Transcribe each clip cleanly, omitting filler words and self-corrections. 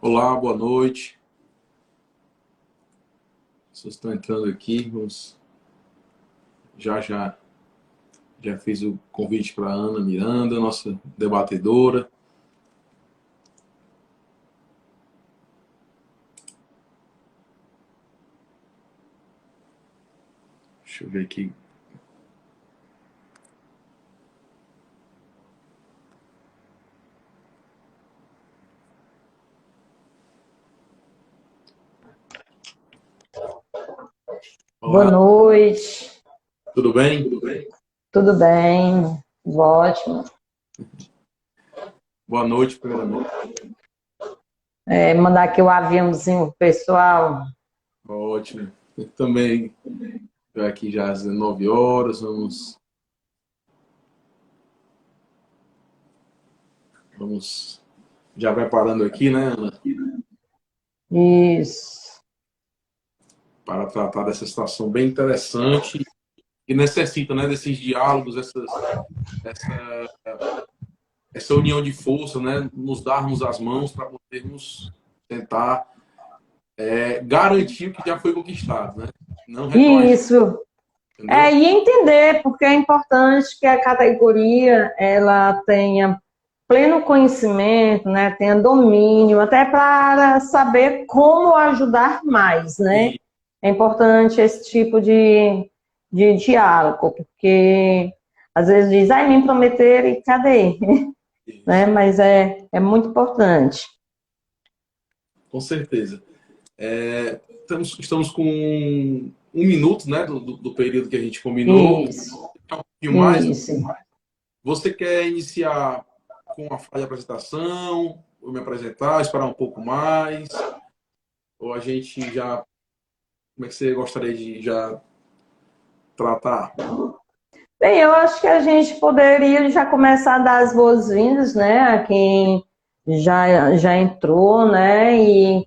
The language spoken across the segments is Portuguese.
Olá, boa noite. Vocês estão entrando aqui, vamos... já fiz o convite para a Ana Miranda, nossa debatedora. Deixa eu ver aqui. Olá. Boa noite. Tudo bem? Tudo bem. Ótimo. Boa noite, primeiramente. Mandar aqui o aviãozinho pro pessoal. Ótimo. Eu também estou aqui já às 19 horas. Vamos já preparando aqui, né, Ana? Isso. Para tratar dessa situação bem interessante e necessita, né, desses diálogos, essa união de força, né, nos darmos as mãos para podermos tentar garantir o que já foi conquistado, né? Não retroagir. Isso. E entender, porque é importante que a categoria ela tenha pleno conhecimento, né, tenha domínio, até para saber como ajudar mais, né? Sim. É importante esse tipo de diálogo, porque às vezes diz, me prometeram e cadê? Né? Mas é muito importante. Com certeza. Estamos com um minuto, né, do período que a gente combinou. Isso. Um pouquinho mais. Isso. Você quer iniciar com a fala de apresentação, ou me apresentar, esperar um pouco mais? Ou a gente já... Como é que você gostaria de já tratar? Bem, eu acho que a gente poderia já começar a dar as boas-vindas, né, a quem já entrou, né, e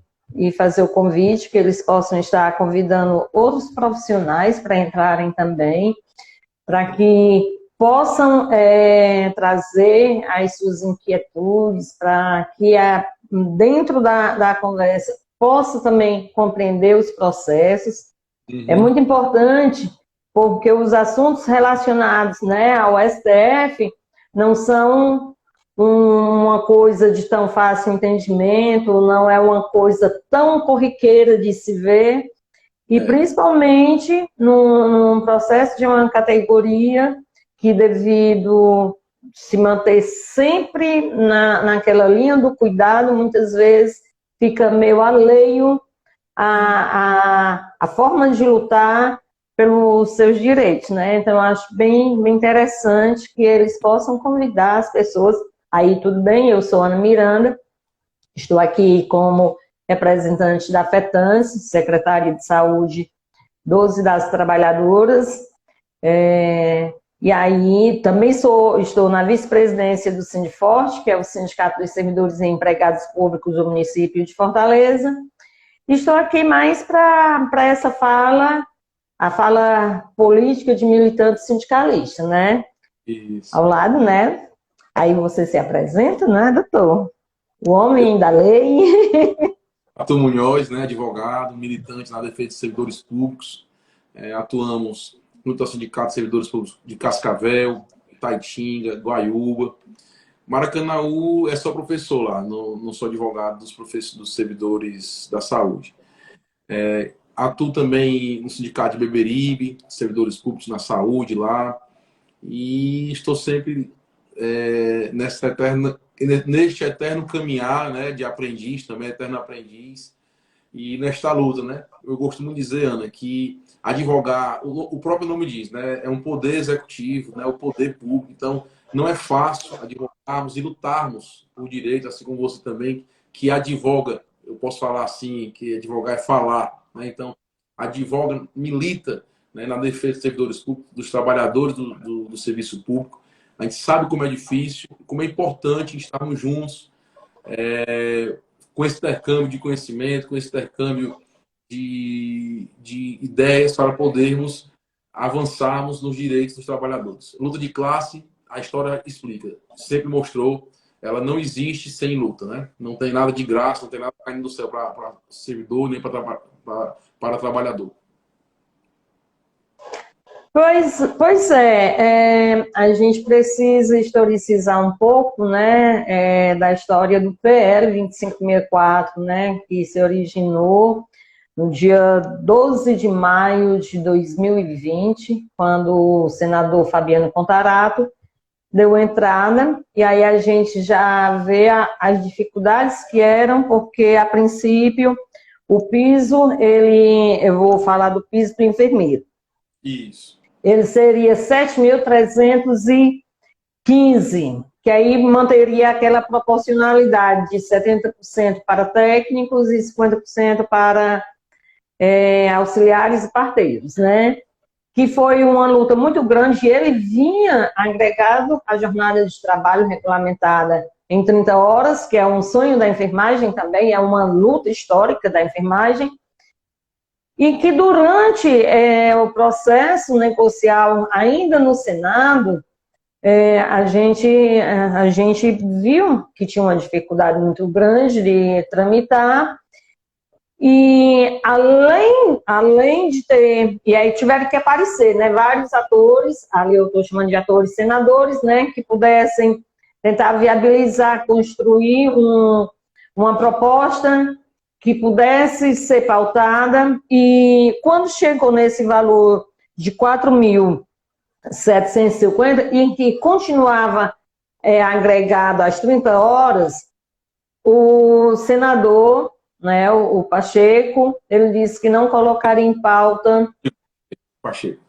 fazer o convite, que eles possam estar convidando outros profissionais para entrarem também, para que possam trazer as suas inquietudes, para que dentro da conversa possa também compreender os processos. Uhum. É muito importante, porque os assuntos relacionados, né, ao STF não são uma coisa de tão fácil entendimento, não é uma coisa tão corriqueira de se ver, e principalmente num processo de uma categoria que, devido se manter sempre naquela linha do cuidado, muitas vezes fica meio alheio à forma de lutar pelos seus direitos, né? Então, eu acho bem interessante que eles possam convidar as pessoas. Aí, tudo bem, eu sou Ana Miranda, estou aqui como representante da FETANSE, Secretaria de Saúde 12 das Trabalhadoras, e aí também estou na vice-presidência do Sindiforte, que é o Sindicato dos Servidores e Empregados Públicos do município de Fortaleza. Estou aqui mais para essa fala, a fala política de militante sindicalista, né? Isso. Ao lado, né? Aí você se apresenta, né, doutor? O homem da lei. Arthur Munhoz, né, advogado, militante na defesa de servidores públicos. Atuamos junto ao Sindicato de Servidores Públicos de Cascavel, Itaitinga, Guaiúba. Maracanaú é só professor lá, não sou advogado dos servidores da saúde. Atuo também no Sindicato de Beberibe, servidores públicos na saúde lá. E estou sempre neste eterno caminhar, né, de aprendiz, também eterno aprendiz, e nesta luta, né? Eu gosto muito de dizer, Ana, que advogar, o próprio nome diz, né, é um poder executivo, né, o poder público, então não é fácil advogarmos e lutarmos por direito, assim como você também, que advoga, eu posso falar assim, que advogar é falar, né? Então, advoga, milita, né, na defesa dos servidores públicos, dos trabalhadores do serviço público. A gente sabe como é difícil, como é importante estarmos juntos, com esse intercâmbio de conhecimento, com esse intercâmbio de ideias para podermos avançarmos nos direitos dos trabalhadores. Luta de classe, a história explica, sempre mostrou, ela não existe sem luta, né? Não tem nada de graça, não tem nada caindo do céu para servidor nem para trabalhador. Pois é, a gente precisa historicizar um pouco, né, da história do PL 2564, né, que se originou no dia 12 de maio de 2020, quando o senador Fabiano Contarato deu entrada, e aí a gente já vê as dificuldades que eram, porque, a princípio, o piso, eu vou falar do piso para o enfermeiro. Isso. Ele seria 7.315, que aí manteria aquela proporcionalidade de 70% para técnicos e 50% para auxiliares e parteiros, né? Que foi uma luta muito grande, e ele vinha agregado à jornada de trabalho regulamentada em 30 horas, que é um sonho da enfermagem também, é uma luta histórica da enfermagem, e que durante o processo negocial, ainda no Senado, a gente viu que tinha uma dificuldade muito grande de tramitar, e além de ter... E aí tiveram que aparecer, né, vários atores, ali eu estou chamando de atores senadores, né, que pudessem tentar viabilizar, construir uma proposta que pudesse ser pautada, e quando chegou nesse valor de 4.750, e que continuava agregado às 30 horas, o senador, né, o Pacheco, ele disse que não colocaria em pauta... Pacheco.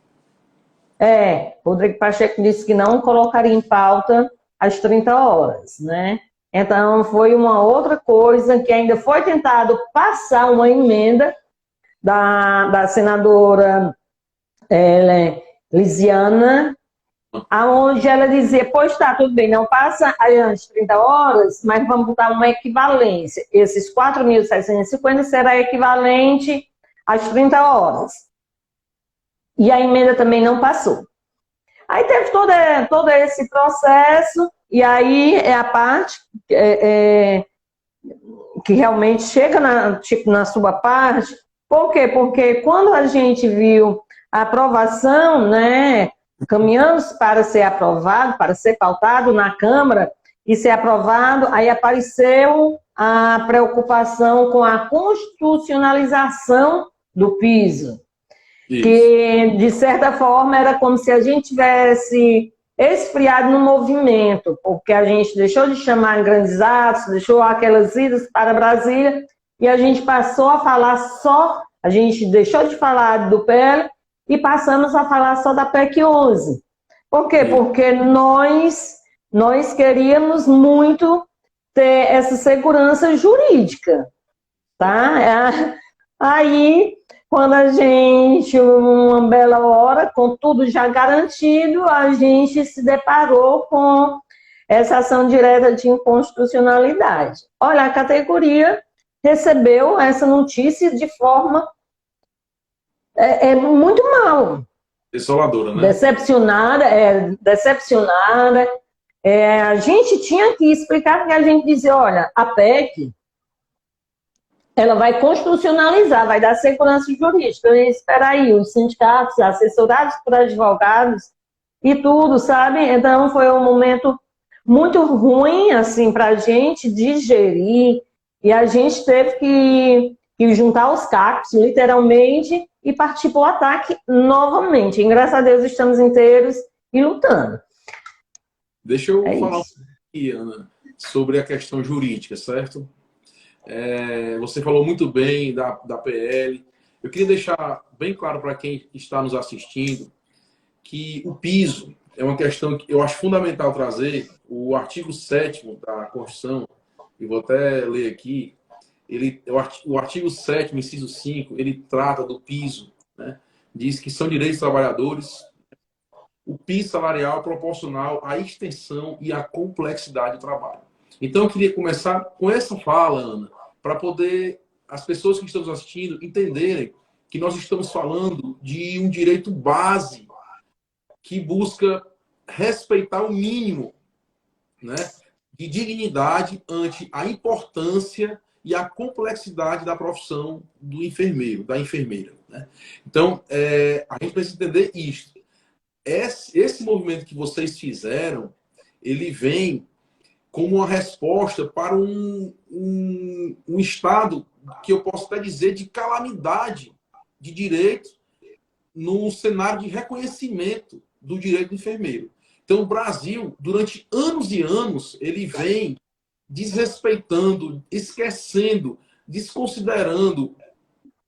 Rodrigo Pacheco disse que não colocaria em pauta as 30 horas, né? Então, foi uma outra coisa que ainda foi tentado passar uma emenda da senadora Lisiana, onde ela dizia, pois tá, tudo bem, não passa as 30 horas, mas vamos botar uma equivalência. Esses 4.750 será equivalente às 30 horas. E a emenda também não passou. Aí teve todo esse processo, e aí é a parte que realmente chega na sua parte. Por quê? Porque quando a gente viu a aprovação, né, caminhando para ser aprovado, para ser pautado na Câmara e ser aprovado, aí apareceu a preocupação com a constitucionalização do piso. Isso. Que, de certa forma, era como se a gente tivesse esfriado no movimento, porque a gente deixou de chamar grandes atos, deixou aquelas idas para Brasília, e a gente passou a falar a gente deixou de falar do PL e passamos a falar só da PEC 11. Por quê? Porque nós queríamos muito ter essa segurança jurídica, tá? Aí, quando a gente, uma bela hora, com tudo já garantido, a gente se deparou com essa ação direta de inconstitucionalidade. Olha, a categoria recebeu essa notícia de forma muito mal. Desoladora, né? Decepcionada. A gente tinha que explicar, porque a gente dizia, olha, a PEC, ela vai constitucionalizar, vai dar segurança jurídica. Espera aí, os sindicatos, assessorados por advogados e tudo, sabe? Então, foi um momento muito ruim, assim, para a gente digerir, e a gente teve que juntar os cacos, literalmente, e partir para o ataque novamente. E, graças a Deus, estamos inteiros e lutando. Deixa eu falar um pouquinho, Ana, sobre a questão jurídica, certo? Você falou muito bem da PL. Eu queria deixar bem claro para quem está nos assistindo que o piso é uma questão que eu acho fundamental trazer. O artigo 7º da Constituição, e vou até ler aqui, o artigo 7º, inciso 5, ele trata do piso, né? Diz que são direitos dos trabalhadores. O piso salarial é proporcional à extensão e à complexidade do trabalho. Então, eu queria começar com essa fala, Ana, para poder as pessoas que estão nos assistindo entenderem que nós estamos falando de um direito base que busca respeitar o mínimo, né, de dignidade ante a importância e a complexidade da profissão do enfermeiro, da enfermeira, né? Então, a gente precisa entender isso. Esse movimento que vocês fizeram, ele vem como uma resposta para um estado que eu posso até dizer de calamidade de direito no cenário de reconhecimento do direito do enfermeiro. Então, o Brasil, durante anos e anos, ele vem desrespeitando, esquecendo, desconsiderando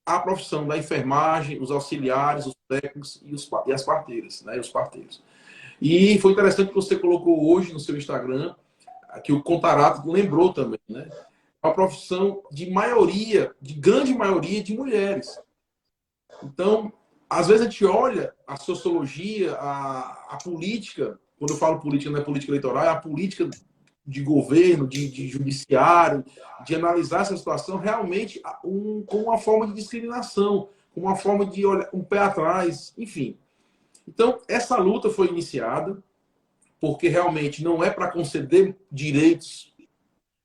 a profissão da enfermagem, os auxiliares, os técnicos e as parteiras, né, e os parteiros. E foi interessante que você colocou hoje no seu Instagram, que o Contarato lembrou também, né? A profissão de maioria, de grande maioria de mulheres. Então, às vezes a gente olha a sociologia, a política, quando eu falo política, não é política eleitoral, é a política de governo, de judiciário, de analisar essa situação realmente como uma forma de discriminação, como uma forma de olhar um pé atrás, enfim. Então, essa luta foi iniciada porque realmente não é para conceder direitos.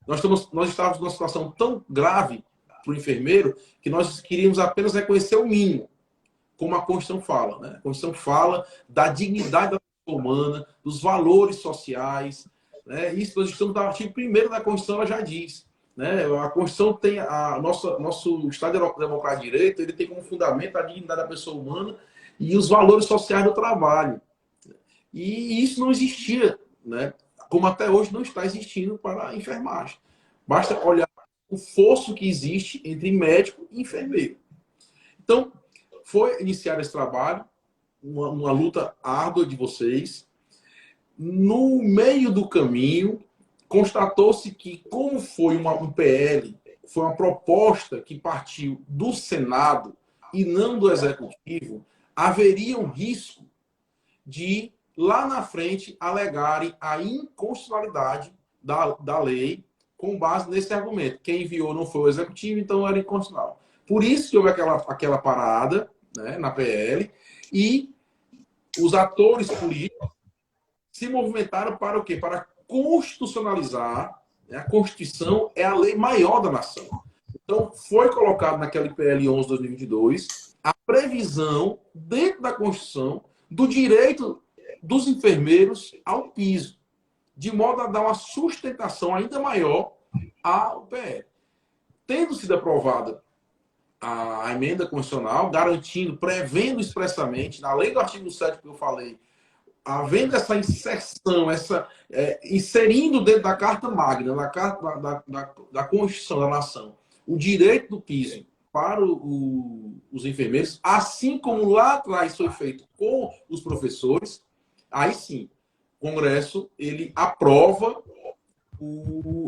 Nós estávamos numa situação tão grave para o enfermeiro que nós queríamos apenas reconhecer o mínimo, como a Constituição fala, né? A Constituição fala da dignidade da pessoa humana, dos valores sociais, né? Isso nós estamos no artigo 1º da Constituição, ela já diz, né? A Constituição tem nosso Estado Democrático de Direito, ele tem como fundamento a dignidade da pessoa humana e os valores sociais do trabalho. E isso não existia, né? Como até hoje não está existindo para a enfermagem. Basta olhar o fosso que existe entre médico e enfermeiro. Então, foi iniciar esse trabalho, uma luta árdua de vocês. No meio do caminho, constatou-se que, como foi um PL, foi uma proposta que partiu do Senado e não do Executivo, haveria um risco de, lá na frente, alegarem a inconstitucionalidade da lei com base nesse argumento. Quem enviou não foi o Executivo, então era inconstitucional. Por isso que houve aquela parada, né, na PL, e os atores políticos se movimentaram para o quê? Para constitucionalizar, né? A Constituição é a lei maior da nação. Então, foi colocado naquela PL 11/2022 a previsão, dentro da Constituição, do direito dos enfermeiros ao piso, de modo a dar uma sustentação ainda maior ao PL. Tendo sido aprovada a emenda constitucional, garantindo, prevendo expressamente, além do artigo 7 que eu falei, havendo essa inserção, inserindo dentro da Carta Magna, da Constituição da Nação, o direito do piso para os enfermeiros, assim como lá atrás foi feito com os professores, aí sim, o Congresso ele aprova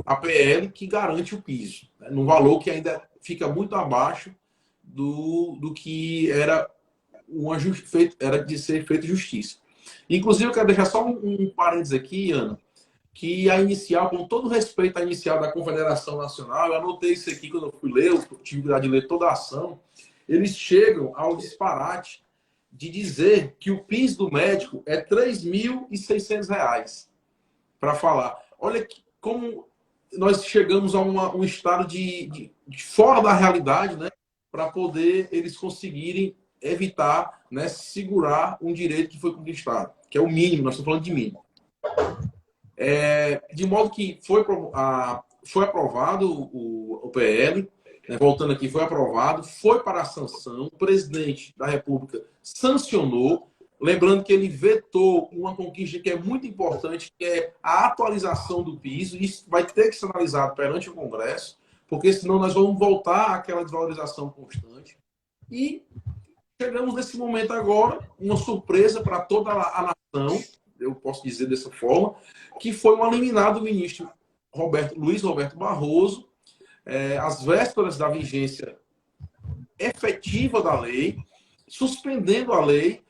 a PL que garante o piso, né, num valor que ainda fica muito abaixo do que era de ser feita justiça. Inclusive, eu quero deixar só um parênteses aqui, Ana, que a inicial, com todo respeito à inicial da Confederação Nacional, eu anotei isso aqui quando eu fui ler, eu tive cuidado de ler toda a ação, eles chegam ao disparate de dizer que o piso do médico é R$ 3.600 para falar. Olha como nós chegamos a um estado de fora da realidade, né, para poder eles conseguirem evitar, né, segurar um direito que foi conquistado, que é o mínimo, nós estamos falando de mínimo. De modo que foi aprovado o PL, né, voltando aqui, foi aprovado, foi para a sanção, o presidente da República sancionou, lembrando que ele vetou uma conquista que é muito importante, que é a atualização do piso, isso vai ter que ser analisado perante o Congresso, porque senão nós vamos voltar àquela desvalorização constante. E chegamos nesse momento agora, uma surpresa para toda a nação, eu posso dizer dessa forma, que foi um liminar do ministro Luiz Roberto Barroso, às vésperas da vigência efetiva da lei, suspendendo a lei.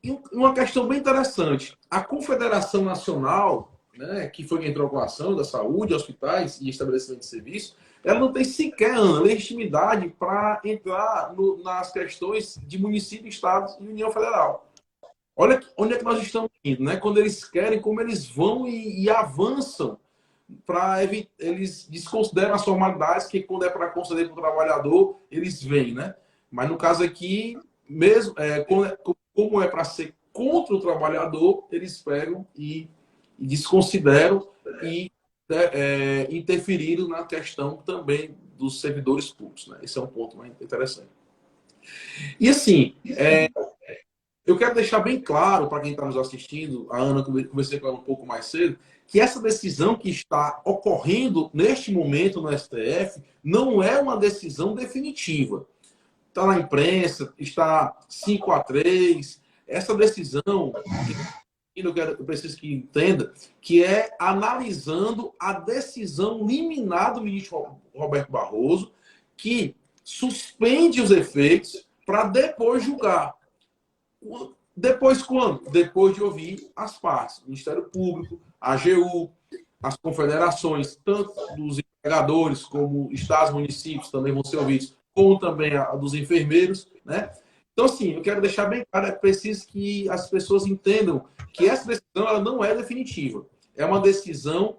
E uma questão bem interessante, a Confederação Nacional, né, que foi quem entrou com a ação da saúde, hospitais e estabelecimentos de serviço, ela não tem sequer, Ana, legitimidade para entrar nas questões de município, estado e União Federal. Olha onde é que nós estamos indo, né? Quando eles querem, como eles vão e avançam para eles desconsideram as formalidades que quando é para conceder para o trabalhador, eles vêm, né? Mas no caso aqui, mesmo como é para ser contra o trabalhador, eles pegam e desconsideram e interferiram na questão também dos servidores públicos, né? Esse é um ponto mais interessante. E assim, eu quero deixar bem claro para quem está nos assistindo, a Ana, conversei com ela um pouco mais cedo, que essa decisão que está ocorrendo neste momento no STF não é uma decisão definitiva. Está na imprensa, está 5-3. Essa decisão, eu preciso que entenda, que é analisando a decisão liminar do ministro Roberto Barroso, que suspende os efeitos para depois julgar. Depois quando? Depois de ouvir as partes, o Ministério Público, a AGU, as confederações, tanto dos empregadores como estados, municípios também vão ser ouvidos, como também a dos enfermeiros, né? Então, assim, eu quero deixar bem claro, é preciso que as pessoas entendam que essa decisão ela não é definitiva. É uma decisão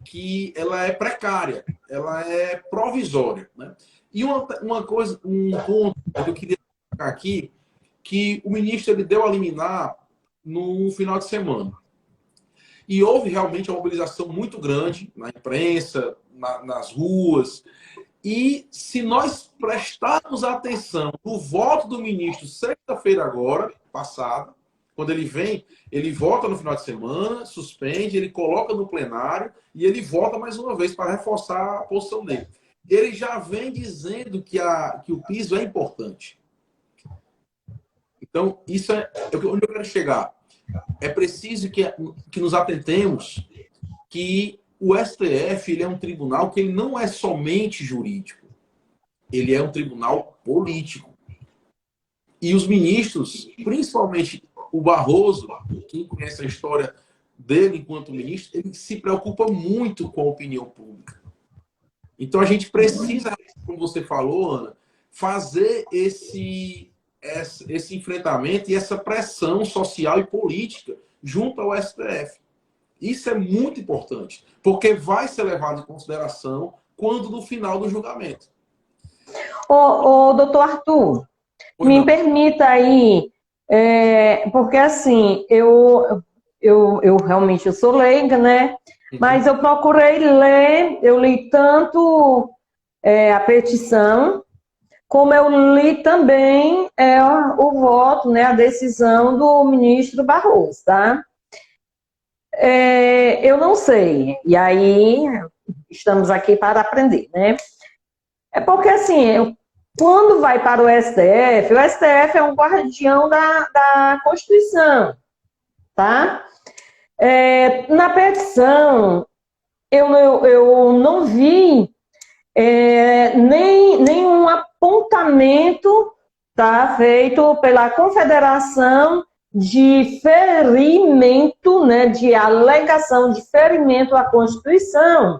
que ela é precária, ela é provisória, né? E uma coisa, um ponto que eu queria destacar aqui, que o ministro ele deu a liminar no final de semana. E houve realmente uma mobilização muito grande na imprensa, nas ruas. E se nós prestarmos atenção no voto do ministro sexta-feira agora, passada, quando ele vem, ele vota no final de semana, suspende, ele coloca no plenário e ele vota mais uma vez para reforçar a posição dele. Ele já vem dizendo que o piso é importante. Então, isso é onde eu quero chegar. É preciso que nos atentemos que o STF ele é um tribunal que ele não é somente jurídico. Ele é um tribunal político. E os ministros, principalmente o Barroso, quem conhece a história dele enquanto ministro, ele se preocupa muito com a opinião pública. Então, a gente precisa, como você falou, Ana, fazer esse enfrentamento e essa pressão social e política junto ao STF. Isso é muito importante, porque vai ser levado em consideração quando no final do julgamento. Doutor Arthur, me permita aí, porque assim, eu realmente sou leiga, né? Mas eu procurei ler, eu li tanto a petição, como eu li também o voto, né, a decisão do ministro Barroso, tá? Eu não sei, e aí estamos aqui para aprender, né? É porque, assim, quando vai para o STF é um guardião da Constituição, tá? Na petição, eu não vi nenhum apontamento tá, feito pela Confederação de ferimento, né, de alegação de ferimento à Constituição.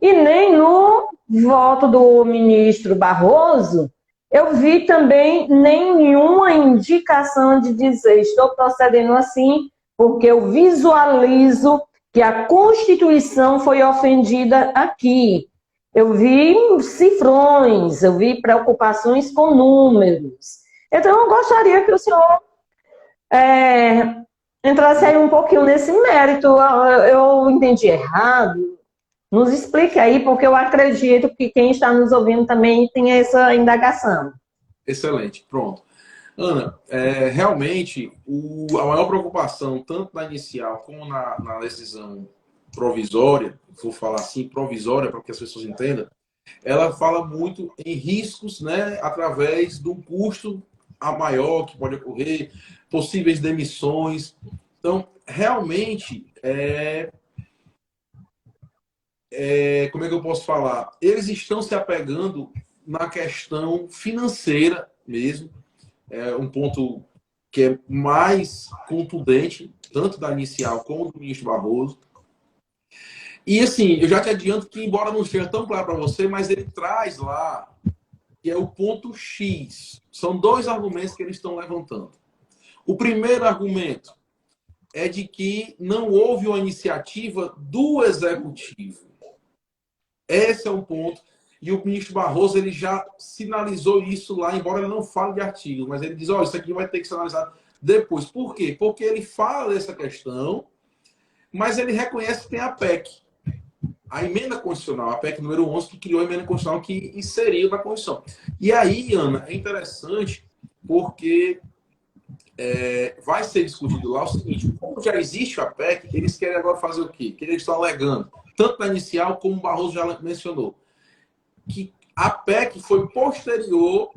E nem no voto do ministro Barroso, eu vi também nenhuma indicação de dizer estou procedendo assim, porque eu visualizo que a Constituição foi ofendida aqui. Eu vi cifrões, eu vi preocupações com números. Então, eu gostaria que o senhor entrasse aí um pouquinho nesse mérito. Eu entendi errado? Nos explique aí, porque eu acredito que quem está nos ouvindo também tem essa indagação. Excelente, pronto. Ana, realmente, a maior preocupação, tanto na inicial como na decisão provisória, vou falar assim, provisória, para que as pessoas entendam, ela fala muito em riscos, né, através de um custo a maior que pode ocorrer, possíveis demissões. Então, realmente, como é que eu posso falar? Eles estão se apegando na questão financeira mesmo, um ponto que é mais contundente, tanto da inicial como do ministro Barroso. E assim, eu já te adianto que, embora não seja tão claro para você, mas ele traz lá que é o ponto X. São dois argumentos que eles estão levantando. O primeiro argumento é de que não houve uma iniciativa do executivo. Esse é um ponto. E o ministro Barroso ele já sinalizou isso lá, embora ele não fale de artigos, mas ele diz: olha, isso aqui vai ter que ser analisado depois. Por quê? Porque ele fala dessa questão, mas ele reconhece que tem a PEC. A emenda constitucional, a PEC número 11, que criou a emenda constitucional que inseriu na Constituição. E aí, Ana, é interessante porque vai ser discutido lá o seguinte: como já existe a PEC, eles querem agora fazer o quê? Que eles estão alegando, tanto na inicial como o Barroso já mencionou, que a PEC foi posterior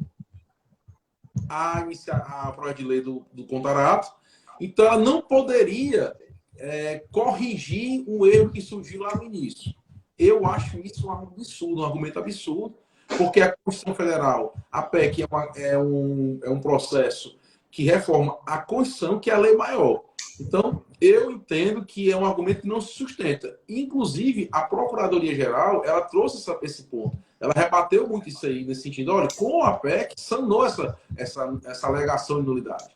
à projeto de lei do contrato, então ela não poderia corrigir um erro que surgiu lá no início. Eu acho isso um absurdo, um argumento absurdo, porque a Constituição Federal, a PEC é um processo que reforma a Constituição, que é a lei maior. Então, eu entendo que é um argumento que não se sustenta. Inclusive, a Procuradoria-Geral, ela trouxe esse ponto. Ela rebateu muito isso aí, nesse sentido. Olha, com a PEC, sanou essa alegação de nulidade.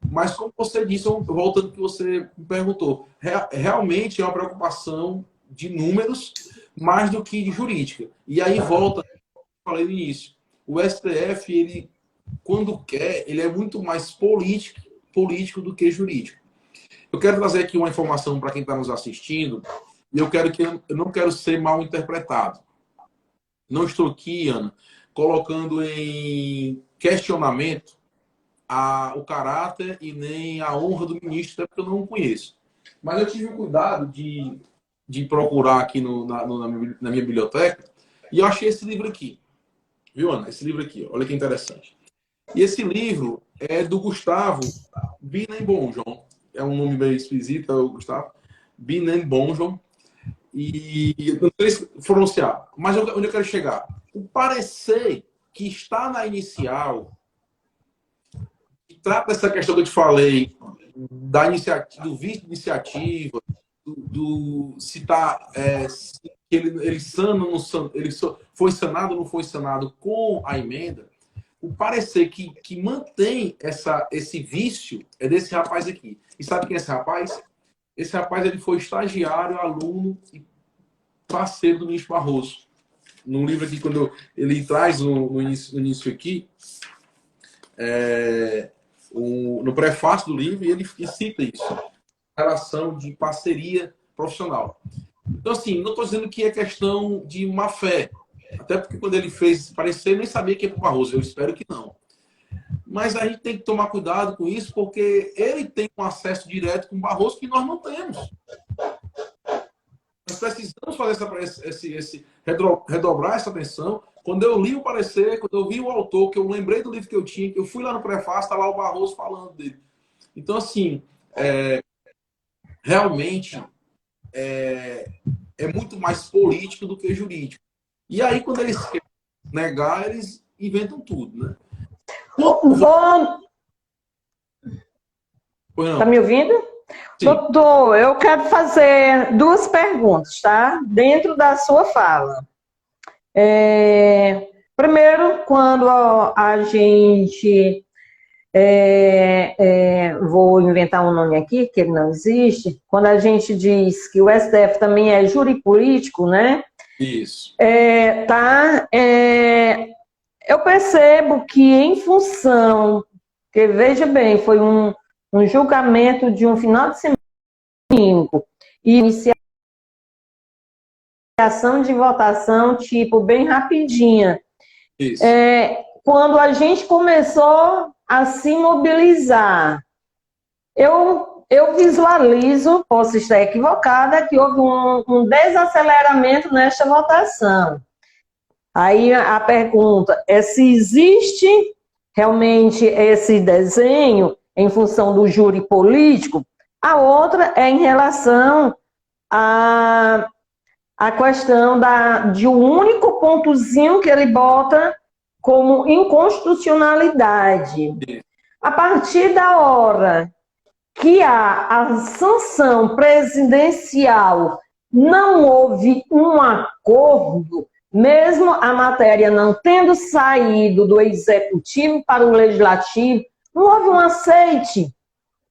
Mas, como você disse, voltando ao que você me perguntou, realmente é uma preocupação de números mais do que de jurídica. E aí volta, eu falei no início, o STF, ele, quando quer, ele é muito mais político do que jurídico. Eu quero trazer aqui uma informação para quem está nos assistindo, e eu não quero ser mal interpretado. Não estou aqui, Ana, colocando em questionamento o caráter e nem a honra do ministro, até porque eu não o conheço. Mas eu tive o cuidado de procurar aqui na minha biblioteca e eu achei esse livro aqui. Viu, Ana? Esse livro aqui, olha que interessante. E esse livro é do Gustavo Binnen-Bonjon. É um nome meio esquisito, é o Gustavo Binnen-Bonjon. E eu não sei se pronunciar, mas onde eu quero chegar? O parecer que está na inicial trata dessa questão que eu te falei, da iniciativa, do vice de iniciativa, se tá, se ele foi sanado ou não foi sanado com a emenda. O parecer que mantém esse vício é desse rapaz aqui. E sabe quem é esse rapaz? Esse rapaz ele foi estagiário, aluno e parceiro do ministro Barroso. Num livro aqui, quando ele traz no início aqui, no prefácio do livro, ele cita isso. Relação de parceria profissional. Então, assim, não estou dizendo que é questão de má fé. Até porque quando ele fez parecer, eu nem sabia que ia para o Barroso. Eu espero que não. Mas a gente tem que tomar cuidado com isso, porque ele tem um acesso direto com o Barroso que nós não temos. Nós precisamos fazer redobrar essa atenção. Quando eu li o parecer, quando eu vi o autor, que eu lembrei do livro que eu tinha, que eu fui lá no prefácio, está lá o Barroso falando dele. Então, assim, realmente é muito mais político do que jurídico. E aí, quando eles querem negar, eles inventam tudo, né? Tá me ouvindo? Sim. Doutor, eu quero fazer duas perguntas, tá? Dentro da sua fala. Primeiro, quando a gente... vou inventar um nome aqui, que ele não existe. Quando a gente diz que o STF também é júri político, né? Isso. Eu percebo que em função, que veja bem, foi um julgamento de um final de semana e iniciação de votação, tipo, bem rapidinha. Isso. Quando a gente começou a se mobilizar, eu visualizo, posso estar equivocada, que houve um desaceleramento nesta votação. Aí a pergunta é se existe realmente esse desenho em função do júri político. A outra é em relação à questão de um único pontozinho que ele bota como inconstitucionalidade. A partir da hora que há a sanção presidencial não houve um acordo, mesmo a matéria não tendo saído do executivo para o legislativo, não houve um aceite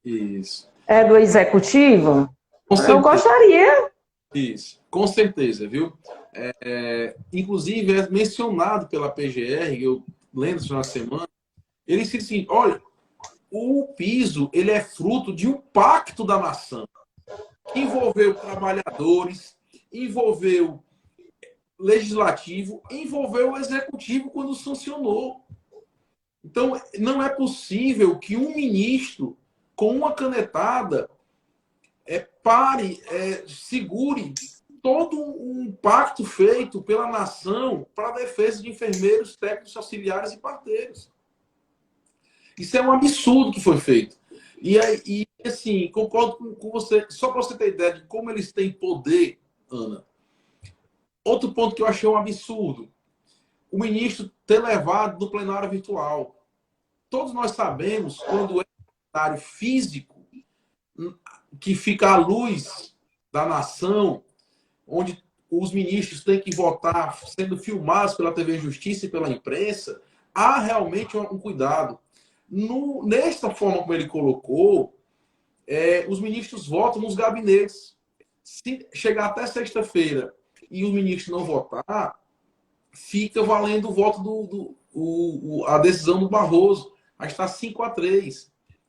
Isso. do executivo? Com Eu certeza. gostaria. Isso. Com certeza, viu? Inclusive, é mencionado pela PGR, eu lembro isso na semana, ele disse assim, olha, o piso ele é fruto de um pacto da nação, que envolveu trabalhadores, envolveu legislativo, envolveu o executivo quando sancionou. Então, não é possível que um ministro, com uma canetada, segure todo um pacto feito pela nação para a defesa de enfermeiros, técnicos, auxiliares e parteiros. Isso é um absurdo que foi feito. E assim, concordo com você. Só para você ter ideia de como eles têm poder, Ana. Outro ponto que eu achei um absurdo. O ministro ter levado no plenário virtual. Todos nós sabemos, quando é um plenário físico, que fica à luz da nação, onde os ministros têm que votar sendo filmados pela TV Justiça e pela imprensa, há realmente um cuidado. Nesta forma como ele colocou, os ministros votam nos gabinetes. Se chegar até sexta-feira e o ministro não votar, fica valendo o voto a decisão do Barroso. Aí está 5-3.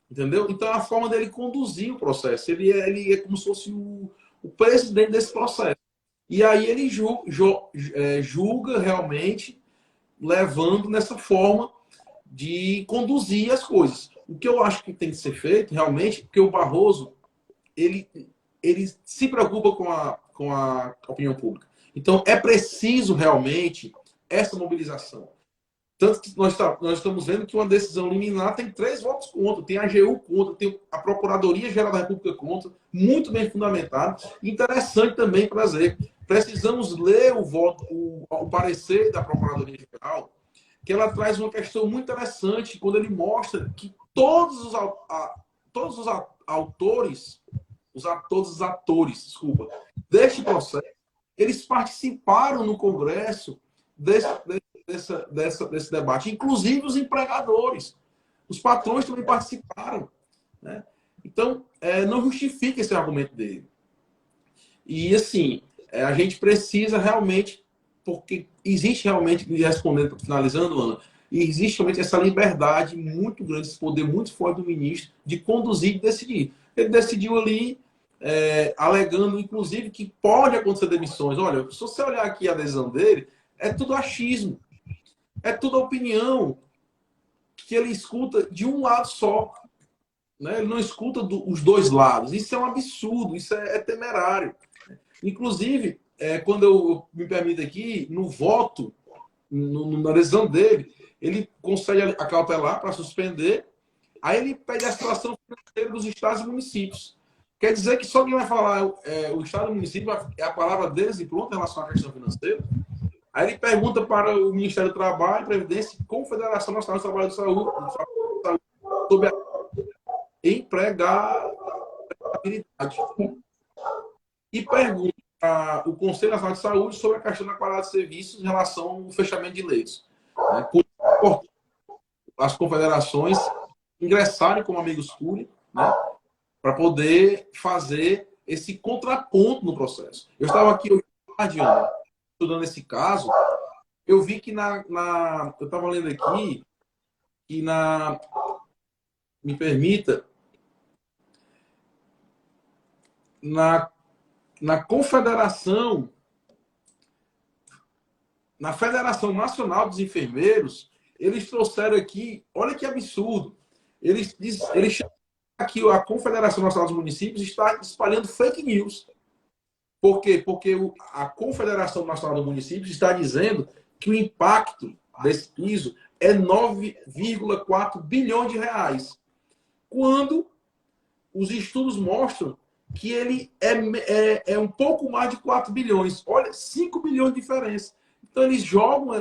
Entendeu? Então é a forma dele conduzir o processo. Ele é como se fosse o presidente desse processo. E aí ele julga realmente, levando nessa forma de conduzir as coisas. O que eu acho que tem que ser feito, realmente, porque o Barroso, ele se preocupa com a opinião pública. Então, é preciso realmente essa mobilização. Tanto que nós estamos vendo que uma decisão liminar tem 3 votos contra, tem a AGU contra, tem a Procuradoria-Geral da República contra, muito bem fundamentado. Interessante também trazer. Precisamos ler o parecer da Procuradoria-Geral, que ela traz uma questão muito interessante, quando ele mostra que todos os atores, desculpa, deste processo, eles participaram no Congresso desse debate, inclusive os empregadores. Os patrões também participaram. Né? Então, não justifica esse argumento dele. E, assim, a gente precisa realmente, porque existe realmente, respondendo, finalizando, Ana, existe realmente essa liberdade muito grande, esse poder muito forte do ministro de conduzir e decidir. Ele decidiu ali, alegando, inclusive, que pode acontecer demissões. Olha, se você olhar aqui a adesão dele, é tudo achismo. É tudo opinião que ele escuta de um lado só. Né? Ele não escuta os dois lados. Isso é um absurdo, isso é temerário. Inclusive, quando eu me permito aqui, no voto, na decisão dele, ele concede a cautelar para suspender, aí ele pede a situação financeira dos estados e municípios. Quer dizer que só quem vai falar o estado e o município é a palavra deles e pronto em relação à questão financeira. Aí ele pergunta para o Ministério do Trabalho, Previdência e Confederação Nacional do Trabalho de Saúde sobre a empregabilidade. E pergunta ao Conselho Nacional de Saúde sobre a questão da qualidade de serviços em relação ao fechamento de leitos. Por as confederações ingressarem como amigos públicos, né, para poder fazer esse contraponto no processo. Eu estava aqui hoje, estudando esse caso, eu vi que eu estava lendo aqui que me permita, na Confederação, na Federação Nacional dos Enfermeiros, eles trouxeram aqui, olha que absurdo, eles chamam que a Confederação Nacional dos Municípios está espalhando fake news. Por quê? Porque a Confederação Nacional dos Municípios está dizendo que o impacto desse piso é 9,4 bilhões de reais, quando os estudos mostram que ele é um pouco mais de 4 bilhões. Olha, 5 bilhões de diferença. Então, eles jogam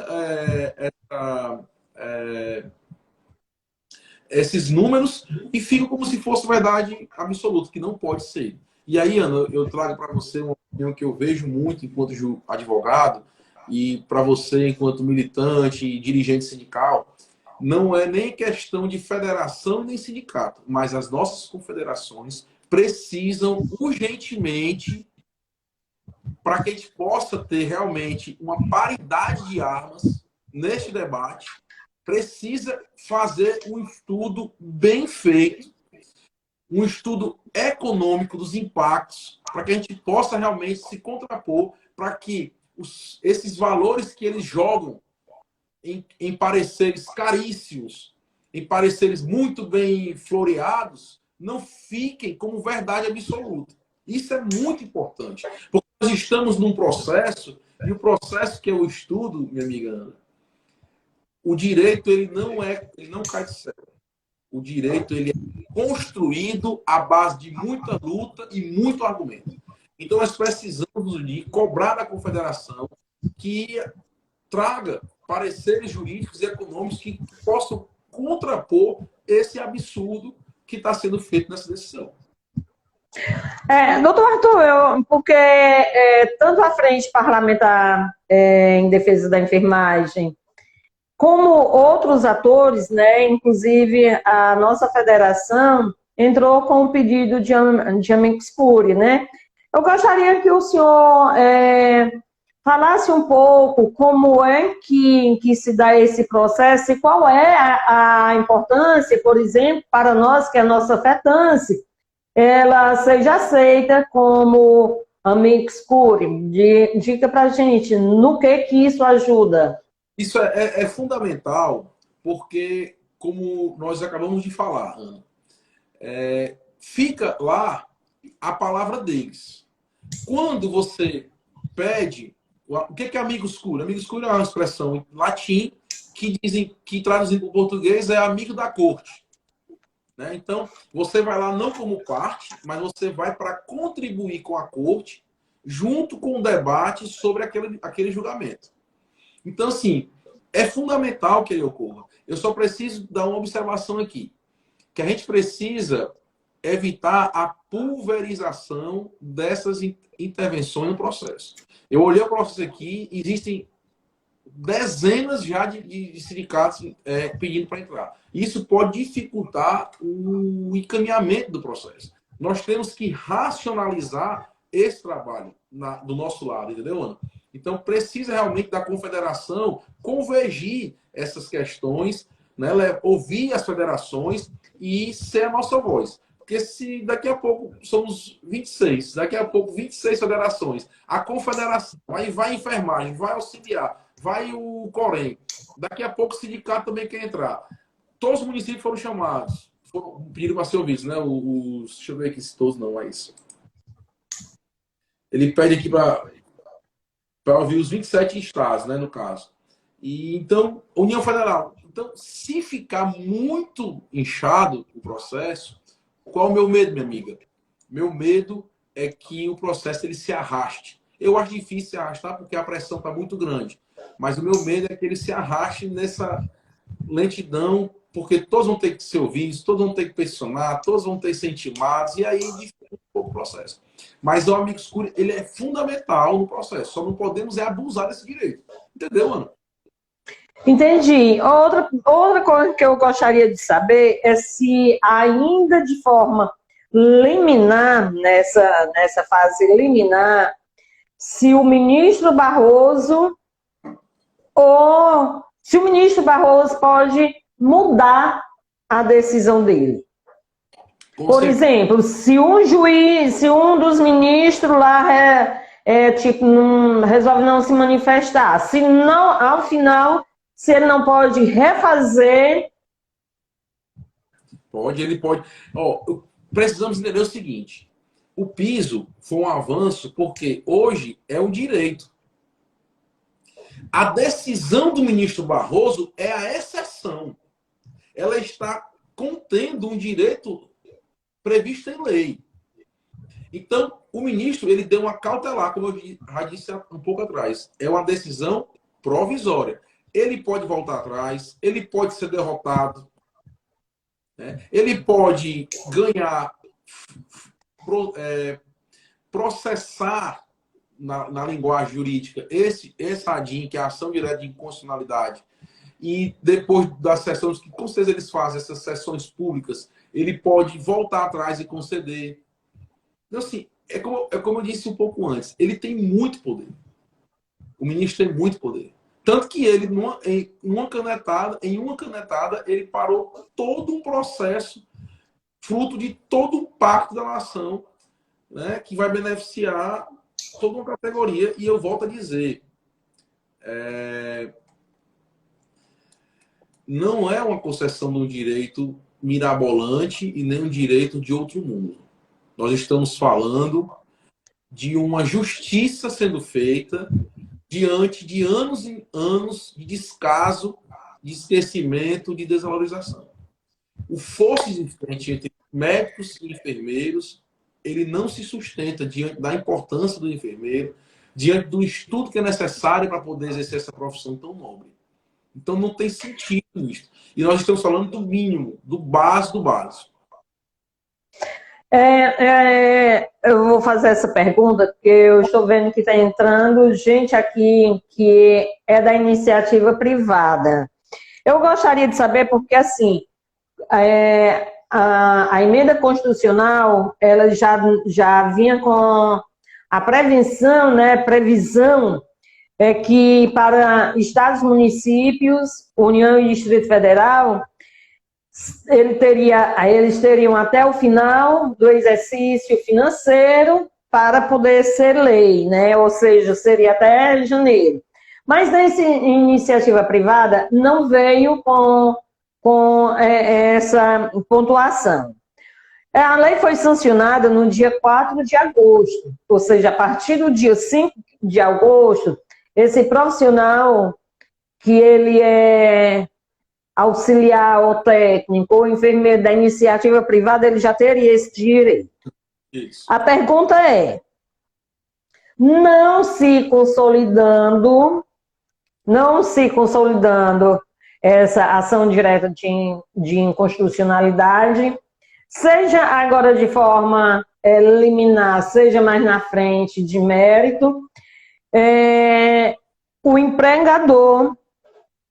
esses números e ficam como se fosse verdade absoluta, que não pode ser. E aí, Ana, eu trago para você uma que eu vejo muito enquanto advogado, e para você, enquanto militante e dirigente sindical, não é nem questão de federação nem sindicato, mas as nossas confederações precisam urgentemente, para que a gente possa ter realmente uma paridade de armas neste debate, precisa fazer um estudo bem feito, um estudo econômico dos impactos, para que a gente possa realmente se contrapor, para que esses valores que eles jogam em pareceres caríssimos, em pareceres muito bem floreados, não fiquem como verdade absoluta. Isso é muito importante, porque nós estamos num processo, e o processo que eu estudo, minha amiga Ana, o direito ele não cai do céu. O direito ele é construído à base de muita luta e muito argumento. Então nós precisamos de cobrar da Confederação que traga pareceres jurídicos e econômicos que possam contrapor esse absurdo que está sendo feito nessa decisão. Doutor Arthur, porque tanto a Frente Parlamentar em Defesa da Enfermagem, como outros atores, né, inclusive a nossa federação, entrou com um pedido de amicus curiae, né? Eu gostaria que o senhor falasse um pouco como é que se dá esse processo e qual é a importância, por exemplo, para nós, que é a nossa fetance, ela seja aceita como amicus curiae. Dica para a gente no que isso ajuda. Isso é fundamental, porque, como nós acabamos de falar, Ana, fica lá a palavra deles. Quando você pede, o que é amicus curiae? Amicus curiae é uma expressão em latim que traduzindo para o português é amigo da corte. Né? Então, você vai lá não como parte, mas você vai para contribuir com a corte junto com o debate sobre aquele julgamento. Então, assim, é fundamental que ele ocorra. Eu só preciso dar uma observação aqui, que a gente precisa evitar a pulverização dessas intervenções no processo. Eu olhei o processo aqui, existem dezenas já de sindicatos pedindo para entrar. Isso pode dificultar o encaminhamento do processo. Nós temos que racionalizar esse trabalho do nosso lado, entendeu, Ana? Então, precisa realmente da confederação convergir essas questões, né, ouvir as federações e ser a nossa voz. Porque se daqui a pouco somos 26, daqui a pouco 26 federações, a confederação, aí vai a enfermagem, vai auxiliar, vai o Corém, daqui a pouco o sindicato também quer entrar. Todos os municípios foram chamados, pediram para ser ouvidos, né? Deixa eu ver aqui se todos não, é isso. Ele pede aqui para ouvir os 27 estados, né, no caso. E então, União Federal. Então, se ficar muito inchado o processo, qual é o meu medo, minha amiga? Meu medo é que o processo ele se arraste. Eu acho difícil se arrastar porque a pressão está muito grande. Mas o meu medo é que ele se arraste nessa lentidão, porque todos vão ter que ser ouvidos, todos vão ter que pressionar, todos vão ter que ser intimados, e aí dificulta um pouco o processo. Mas o amicus curiae, ele é fundamental no processo. Só não podemos abusar desse direito. Entendeu, Ana? Entendi. Outra coisa que eu gostaria de saber é se ainda de forma liminar, nessa fase liminar, se o ministro Barroso pode mudar a decisão dele. Por exemplo, se um dos ministros lá resolve não se manifestar, se não, ao final, se ele não pode refazer. Ele pode. Precisamos entender o seguinte: o piso foi um avanço porque hoje é um direito. A decisão do ministro Barroso é a exceção. Ela está contendo um direito previsto em lei. Então, o ministro ele deu uma cautelar, como eu já disse um pouco atrás. É uma decisão provisória. Ele pode voltar atrás, ele pode ser derrotado, né? Ele pode ganhar, processar na linguagem jurídica, essa ADIM, que é a ação direta de inconstitucionalidade, e depois das sessões, que com certeza eles fazem, essas sessões públicas, ele pode voltar atrás e conceder. Então, assim, é como eu disse um pouco antes, ele tem muito poder. O ministro tem muito poder. Tanto que ele, em uma canetada, ele parou todo um processo fruto de todo o pacto da nação, né, que vai beneficiar toda uma categoria. E eu volto a dizer, não é uma concessão de um direito mirabolante e nem um direito de outro mundo. Nós estamos falando de uma justiça sendo feita diante de anos e anos de descaso, de esquecimento, de desvalorização. O fosso existente entre médicos e enfermeiros, ele não se sustenta diante da importância do enfermeiro, diante do estudo que é necessário para poder exercer essa profissão tão nobre. Então não tem sentido isso. E nós estamos falando do mínimo, do básico do básico. Eu vou fazer essa pergunta, porque eu estou vendo que está entrando gente aqui que é da iniciativa privada. Eu gostaria de saber, porque assim, a emenda constitucional, ela já vinha com a prevenção, né, previsão que para estados, municípios, União e Distrito Federal, eles teriam até o final do exercício financeiro para poder ser lei, né? Ou seja, seria até janeiro. Mas nessa iniciativa privada não veio com essa pontuação. A lei foi sancionada no dia 4 de agosto, ou seja, a partir do dia 5 de agosto, esse profissional que ele é auxiliar ou técnico ou enfermeiro da iniciativa privada, ele já teria esse direito. Isso. A pergunta é, não se consolidando essa ação direta de inconstitucionalidade, seja agora de forma liminar, seja mais na frente de mérito, o empregador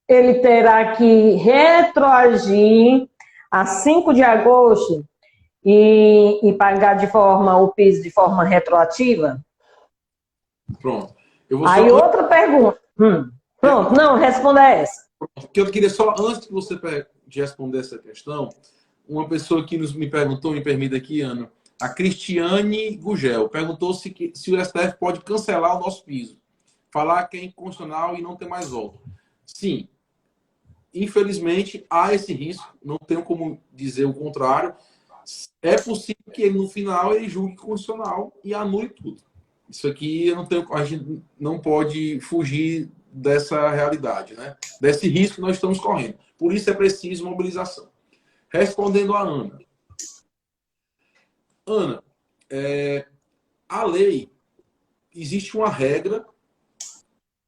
ele terá que retroagir a 5 de agosto e pagar o piso de forma retroativa? Pronto. Aí outra pergunta. Pronto, não, responda essa. Porque eu queria só, antes de você responder essa questão, uma pessoa que me perguntou, me permita aqui, Ana, a Cristiane Gugel, perguntou se o STF pode cancelar o nosso piso, falar que é inconstitucional e não ter mais volta. Sim. Infelizmente, há esse risco, não tenho como dizer o contrário. É possível que ele, no final, ele julgue constitucional e anule tudo. Isso aqui a gente não pode fugir dessa realidade, né? Desse risco que nós estamos correndo. Por isso é preciso mobilização. Respondendo a Ana. Ana, a lei, existe uma regra,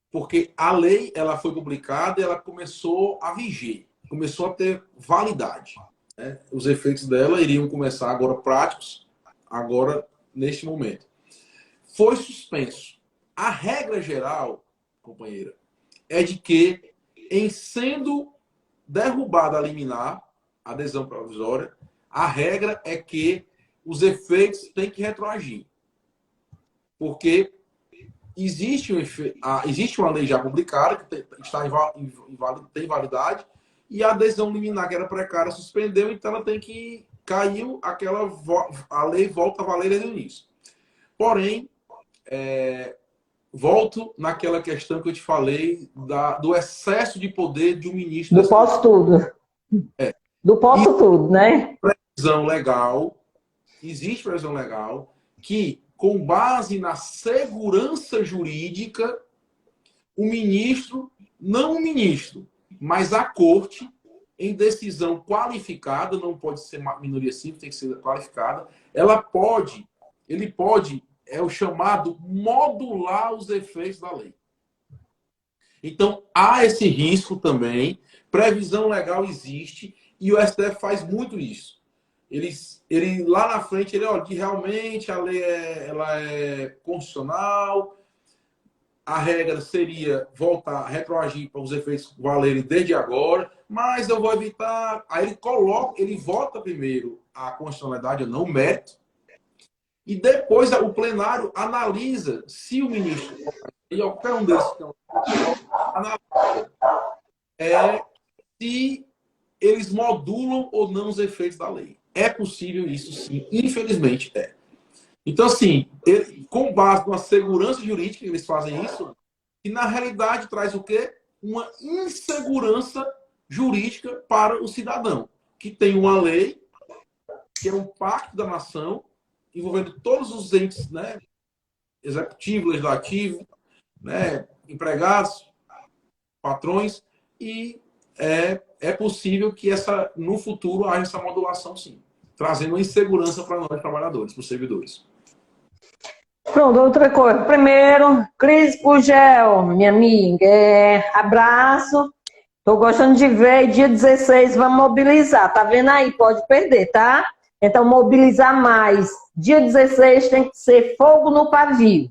porque a lei ela foi publicada e ela começou a viger, começou a ter validade, né? Os efeitos dela iriam começar agora práticos, agora neste momento. Foi suspenso. A regra geral, companheira, é de que, em sendo derrubada a liminar, a adesão provisória, a regra é que os efeitos têm que retroagir. Porque existe uma lei já publicada, que tem validade, e a adesão liminar, que era precária, suspendeu, então ela tem que caiu, a lei volta a valer desde o início. Porém, volto naquela questão que eu te falei do excesso de poder de um ministro. Do posso tudo. Do posso tudo, né? Existe previsão legal que, com base na segurança jurídica, o ministro, não o ministro, mas a corte, em decisão qualificada, não pode ser minoria simples, tem que ser qualificada, ele pode, é o chamado modular os efeitos da lei. Então, há esse risco também, previsão legal existe, e o STF faz muito isso. Ele lá na frente, olha, que realmente a lei ela é constitucional, a regra seria voltar, retroagir para os efeitos valerem desde agora, mas eu vou evitar. Aí ele vota primeiro a constitucionalidade ou não, o mérito, e depois o plenário analisa se o ministro, e qualquer um desses analisa se eles modulam ou não os efeitos da lei. É possível isso, sim. Infelizmente, é. Então, assim, com base numa segurança jurídica, eles fazem isso, e na realidade traz o quê? Uma insegurança jurídica para o cidadão, que tem uma lei, que é um pacto da nação, envolvendo todos os entes, né, executivo, legislativo, né, empregados, patrões, e é possível que no futuro haja essa modulação, sim, trazendo uma insegurança para nós trabalhadores, para os servidores. Pronto, outra coisa. Primeiro, Cris Pugel, minha amiga, abraço. Tô gostando de ver, dia 16 vamos mobilizar, tá vendo aí? Pode perder, tá? Então, mobilizar mais. Dia 16 tem que ser fogo no pavio.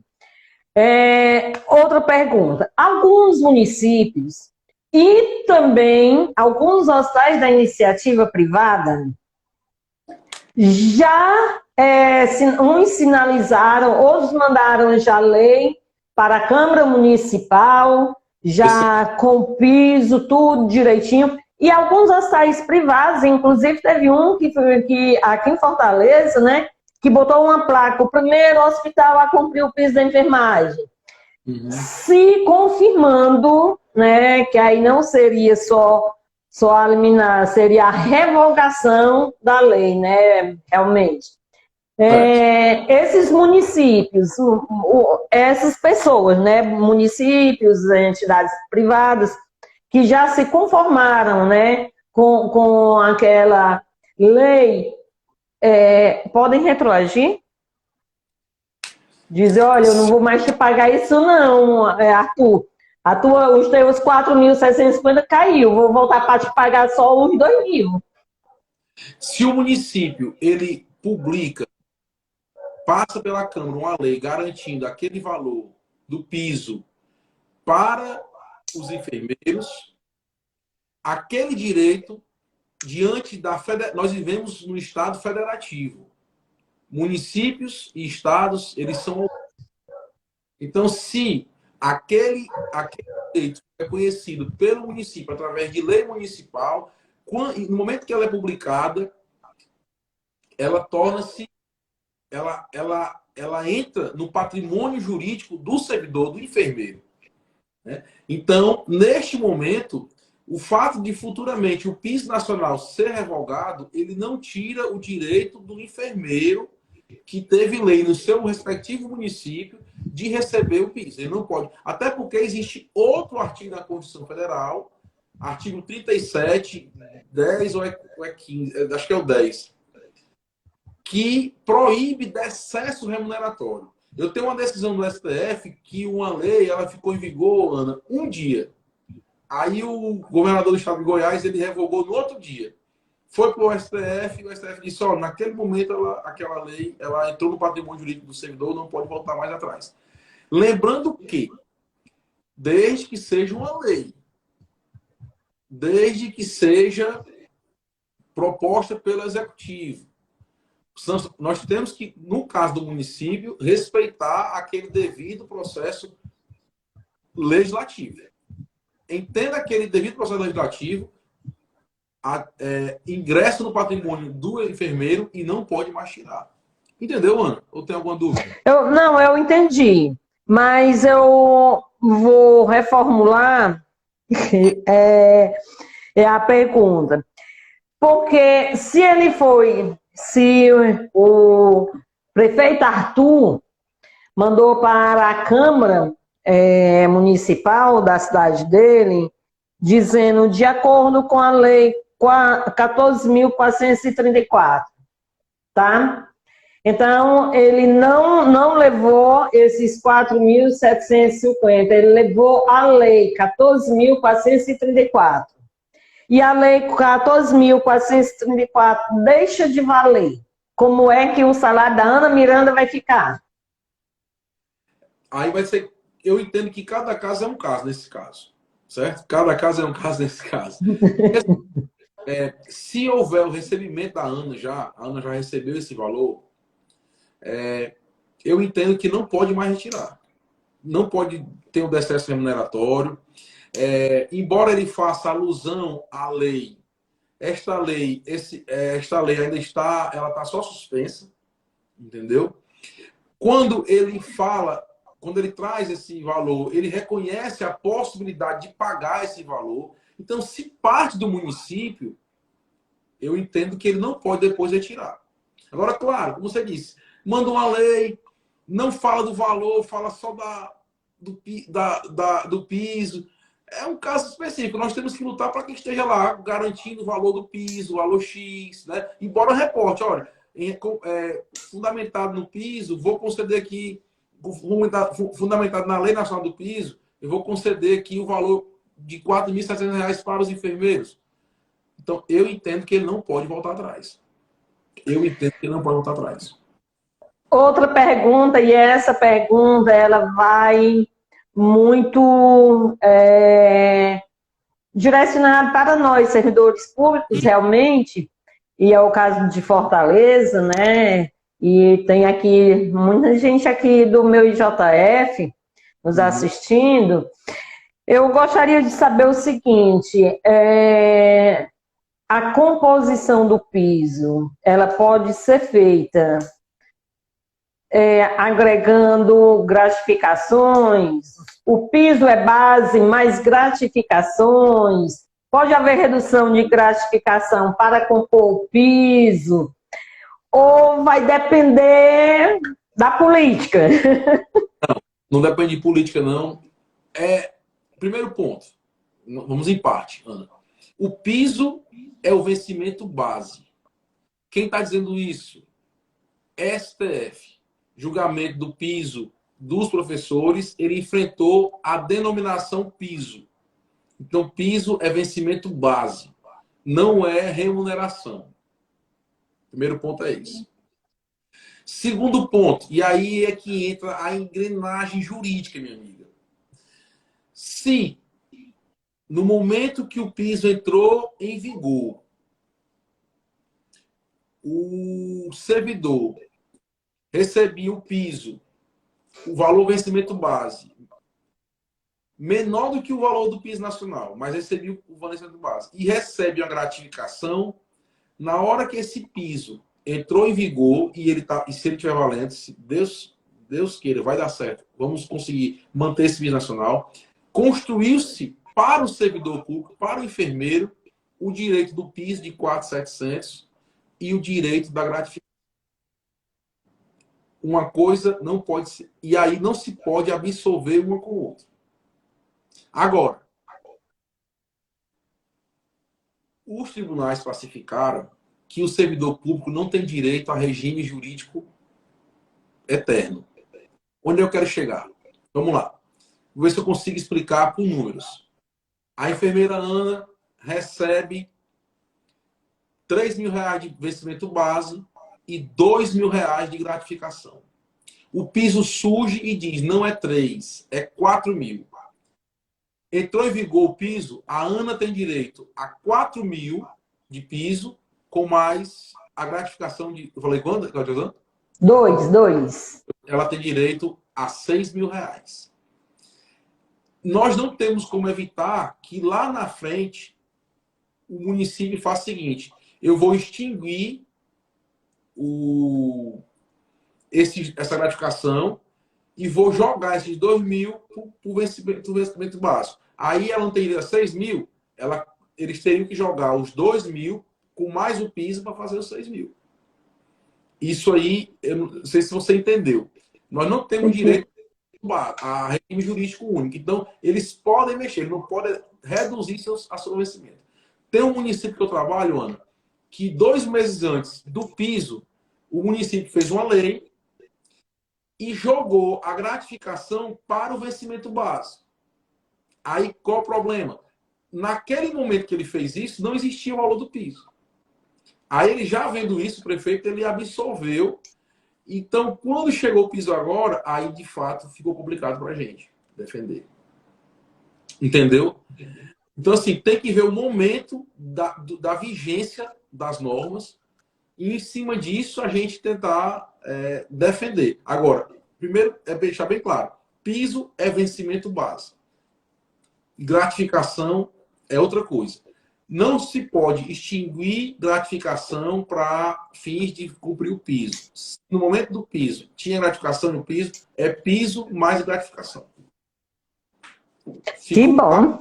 Outra pergunta. Alguns municípios e também alguns hospitais da iniciativa privada já uns sinalizaram, outros mandaram já lei para a Câmara Municipal, já com piso, tudo direitinho. E alguns hospitais privados, inclusive teve um que aqui em Fortaleza, né, que botou uma placa, o primeiro hospital a cumprir o piso da enfermagem. Uhum. Se confirmando, né, que aí não seria só a liminar, seria a revogação da lei, né, realmente. Esses municípios, essas pessoas, né, municípios, entidades privadas, que já se conformaram, né, com aquela lei, podem retroagir? Dizer, olha, eu não vou mais te pagar isso não, Arthur. Os teus 4.650 caiu, vou voltar para te pagar só os 2.000. Se o município, ele publica, passa pela Câmara uma lei garantindo aquele valor do piso para os enfermeiros, aquele direito, diante da nós vivemos no Estado federativo. Municípios e estados, eles são... Então, se aquele direito é conhecido pelo município através de lei municipal, no momento que ela é publicada, ela torna-se, ela entra no patrimônio jurídico do servidor, do enfermeiro, né? Então, neste momento, o fato de futuramente o piso nacional ser revogado, ele não tira o direito do enfermeiro que teve lei no seu respectivo município de receber o piso. Ele não pode. Até porque existe outro artigo da Constituição Federal, artigo 37, 10 ou é 15, acho que é o 10, que proíbe decesso remuneratório. Eu tenho uma decisão do STF que uma lei ela ficou em vigor, Ana, um dia. Aí o governador do estado de Goiás ele revogou no outro dia. Foi para o STF e o STF disse, naquele momento aquela lei ela entrou no patrimônio jurídico do servidor, não pode voltar mais atrás. Lembrando que, desde que seja uma lei, desde que seja proposta pelo executivo, nós temos que, no caso do município, respeitar aquele devido processo legislativo. Entenda aquele devido processo legislativo, ingressa no patrimônio do enfermeiro e não pode mais tirar. Entendeu, Ana? Ou tem alguma dúvida? Eu entendi. Mas eu vou reformular a pergunta. Porque se o prefeito Arthur mandou para a Câmara Municipal da cidade dele, dizendo de acordo com a lei 14.434, tá? Então, ele não levou esses 4.750, ele levou a lei 14.434. E a lei 14.434 deixa de valer. Como é que o salário da Ana Miranda vai ficar? Aí vai ser eu entendo que cada caso é um caso nesse caso, certo? Cada caso é um caso nesse caso. Se houver o recebimento da Ana a Ana já recebeu esse valor, eu entendo que não pode mais retirar. Não pode ter um decesso remuneratório. Embora ele faça alusão à lei, esta lei ainda está, ela está só suspensa, entendeu? Quando ele traz esse valor, ele reconhece a possibilidade de pagar esse valor. Então, se parte do município, eu entendo que ele não pode depois retirar. Agora, claro, como você disse, manda uma lei, não fala do valor, fala só do piso. É um caso específico. Nós temos que lutar para que esteja lá garantindo o valor do piso, o valor X, né? Embora o reporte, olha, fundamentado no piso, vou conceder aqui, fundamentado na Lei Nacional do Piso, eu vou conceder aqui o valor de R$ 4.700 para os enfermeiros. Então, eu entendo que ele não pode voltar atrás. Outra pergunta, e essa pergunta ela vai muito direcionada para nós, servidores públicos, realmente, e é o caso de Fortaleza, né? E tem aqui muita gente aqui do meu IJF nos assistindo. Eu gostaria de saber o seguinte: a composição do piso, ela pode ser feita agregando gratificações? O piso é base, mais gratificações? Pode haver redução de gratificação para compor o piso? Ou vai depender da política? Não depende de política, não. Primeiro ponto. Vamos em parte, Ana. O piso é o vencimento base. Quem está dizendo isso? STF. Julgamento do piso dos professores, ele enfrentou a denominação piso. Então, piso é vencimento base, não é remuneração. Primeiro ponto é isso. Segundo ponto, e aí é que entra a engrenagem jurídica, minha amiga. Se, no momento que o piso entrou em vigor, o servidor recebia o piso, o valor vencimento base, menor do que o valor do piso nacional, mas recebia o valor vencimento base, e recebe a gratificação, na hora que esse piso entrou em vigor, e se ele estiver valendo, se Deus queira, vai dar certo, vamos conseguir manter esse piso nacional, construiu-se para o servidor público, para o enfermeiro, o direito do piso de 4.700 e o direito da gratificação. Uma coisa não pode ser. E aí não se pode absolver uma com a outra. Agora, os tribunais classificaram que o servidor público não tem direito a regime jurídico eterno. Onde eu quero chegar? Vamos lá. Vou ver se eu consigo explicar por números. A enfermeira Ana recebe R$3.000 de vencimento base e R$2.000 de gratificação. O piso surge e diz, não é 3, é 4.000. Entrou em vigor o piso, a Ana tem direito a 4.000 de piso, com mais a gratificação de... Eu falei quanto, Claudia? 2. Ela tem direito a R$6.000. Nós não temos como evitar que lá na frente o município faça o seguinte, eu vou extinguir essa gratificação e vou jogar esses 2.000 para o vencimento básico. Aí ela não teria 6.000, eles teriam que jogar os 2.000 com mais o piso para fazer os 6.000. Isso aí, eu não sei se você entendeu. Nós não temos direito a regime jurídico único. Então, eles podem mexer, eles não podem reduzir a seu vencimento. Tem um município que eu trabalho, Ana, que 2 meses antes do piso, o município fez uma lei e jogou a gratificação para o vencimento básico. Aí, qual o problema? Naquele momento que ele fez isso, não existia o valor do piso. Aí, ele já vendo isso, o prefeito, ele absolveu. Então, quando chegou o piso agora, aí, de fato, ficou complicado para a gente. Defender. Entendeu? Então, assim, tem que ver o momento da vigência das normas e, em cima disso, a gente tentar defender. Agora, primeiro, é deixar bem claro, piso é vencimento base. Gratificação é outra coisa. Não se pode extinguir gratificação para fins de cumprir o piso. No momento do piso, tinha gratificação no piso, é piso mais gratificação. Que bom.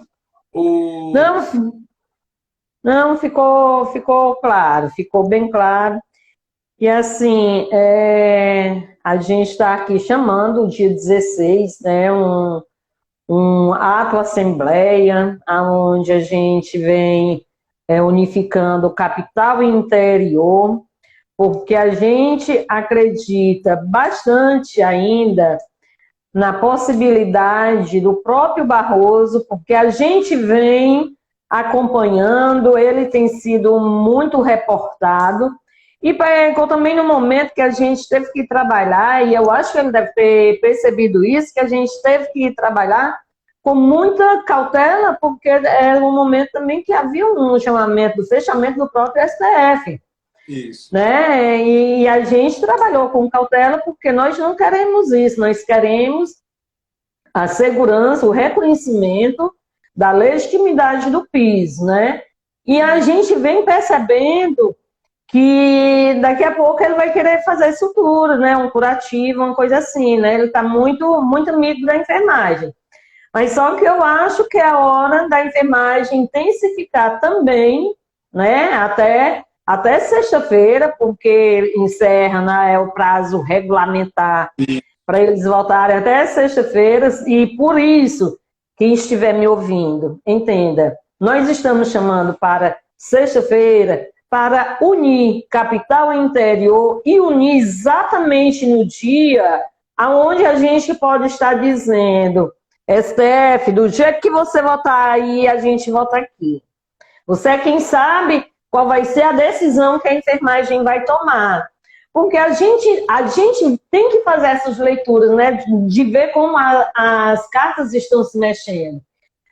Não, ficou claro, ficou bem claro. E assim, a gente está aqui chamando o dia 16, né, um ato assembleia, onde a gente vem unificando capital e interior, porque a gente acredita bastante ainda na possibilidade do próprio Barroso, porque a gente vem acompanhando, ele tem sido muito reportado, e pegou também no momento que a gente teve que trabalhar, e eu acho que ele deve ter percebido isso, que a gente teve que trabalhar com muita cautela, porque era um momento também que havia um chamamento do fechamento do próprio STF. Isso. Né? E a gente trabalhou com cautela, porque nós não queremos isso, nós queremos a segurança, o reconhecimento da legitimidade do PIS, né? E a gente vem percebendo que daqui a pouco ele vai querer fazer sutura, né? Um curativo, uma coisa assim, né? Ele está muito amigo da enfermagem. Mas só que eu acho que é a hora da enfermagem intensificar também, né? Até sexta-feira, porque encerra, né, o prazo regulamentar para eles voltarem até sexta-feira. E por isso, quem estiver me ouvindo, entenda, nós estamos chamando para sexta-feira para unir capital e interior e unir exatamente no dia aonde a gente pode estar dizendo: STF, do jeito que você votar aí, a gente vota aqui. Você é quem sabe qual vai ser a decisão que a enfermagem vai tomar. Porque a gente tem que fazer essas leituras, né, de ver como as cartas estão se mexendo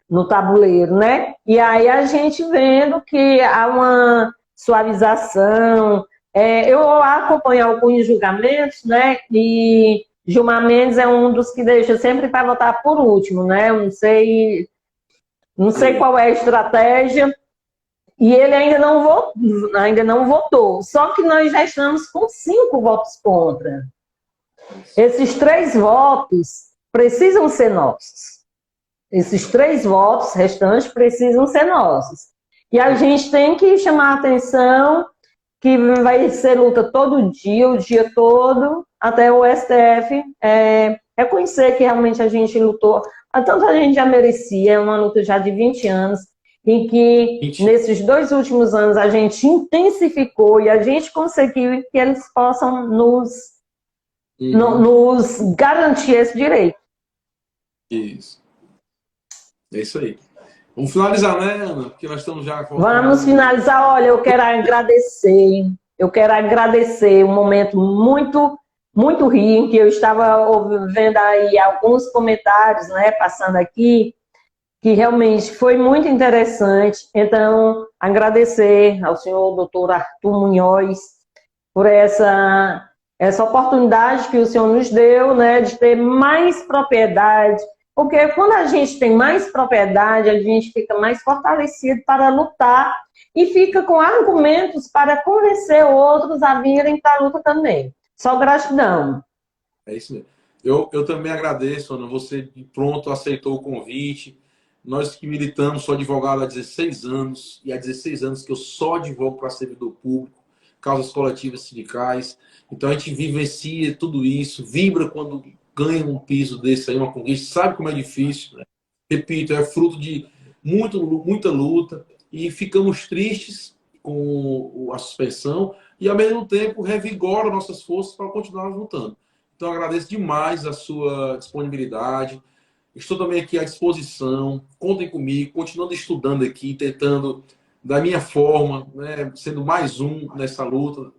no tabuleiro, né? E aí a gente vendo que há uma suavização. Eu acompanho alguns julgamentos, né? E Gilmar Mendes é um dos que deixa sempre para votar por último, né? Eu não sei qual é a estratégia. E ele ainda não votou. Só que nós já estamos com 5 votos contra. Esses 3 votos precisam ser nossos. Esses 3 votos restantes precisam ser nossos. E a gente tem que chamar a atenção que vai ser luta todo dia, o dia todo, até o STF reconhecer que realmente a gente lutou. Tanto a gente já merecia, é uma luta já de 20 anos, em que nesses 2 últimos anos a gente intensificou e a gente conseguiu que eles possam nos garantir esse direito. Isso. É isso aí. Vamos finalizar, né, Ana? Porque nós estamos já... Vamos finalizar. Olha, eu quero agradecer um momento muito, muito rico, que eu estava vendo aí alguns comentários, né, passando aqui, que realmente foi muito interessante. Então, agradecer ao senhor doutor Arthur Munhoz por essa oportunidade que o senhor nos deu, né, de ter mais propriedade, porque quando a gente tem mais propriedade, a gente fica mais fortalecido para lutar e fica com argumentos para convencer outros a virem para a luta também. Só gratidão. É isso mesmo. Eu também agradeço, Ana, você de pronto aceitou o convite. Nós que militamos, sou advogado há 16 anos, e há 16 anos que eu só advogo para servidor público, causas coletivas sindicais. Então a gente vivencia tudo isso, vibra quando ganha um piso desse aí, uma conquista, sabe como é difícil, né? Repito, é fruto de muita luta, e ficamos tristes com a suspensão, e ao mesmo tempo revigora nossas forças para continuar lutando. Então agradeço demais a sua disponibilidade. Estou também aqui à disposição. Contem comigo, continuando estudando aqui, tentando, da minha forma, né, sendo mais um nessa luta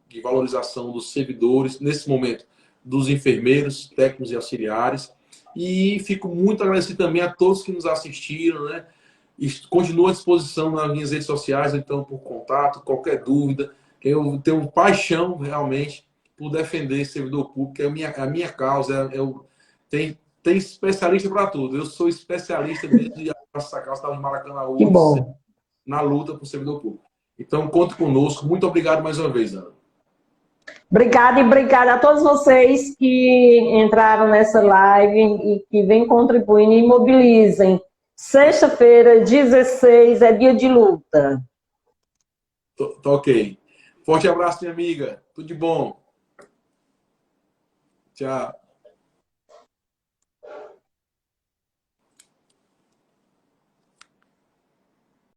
de valorização dos servidores, nesse momento, dos enfermeiros, técnicos e auxiliares. E fico muito agradecido também a todos que nos assistiram, né? E continuo à disposição nas minhas redes sociais, então, por contato, qualquer dúvida. Eu tenho paixão, realmente, por defender servidor público, é a minha causa. Tem especialista para tudo. Eu sou especialista mesmo de essa causa, estava em Maracanã Que hoje, bom. na luta por servidor público. Então, conte conosco. Muito obrigado mais uma vez, Ana. Obrigada e obrigada a todos vocês que entraram nessa live e que vêm contribuindo e mobilizem. Sexta-feira, 16, é dia de luta. Tá ok. Forte abraço, minha amiga. Tudo de bom. Tchau.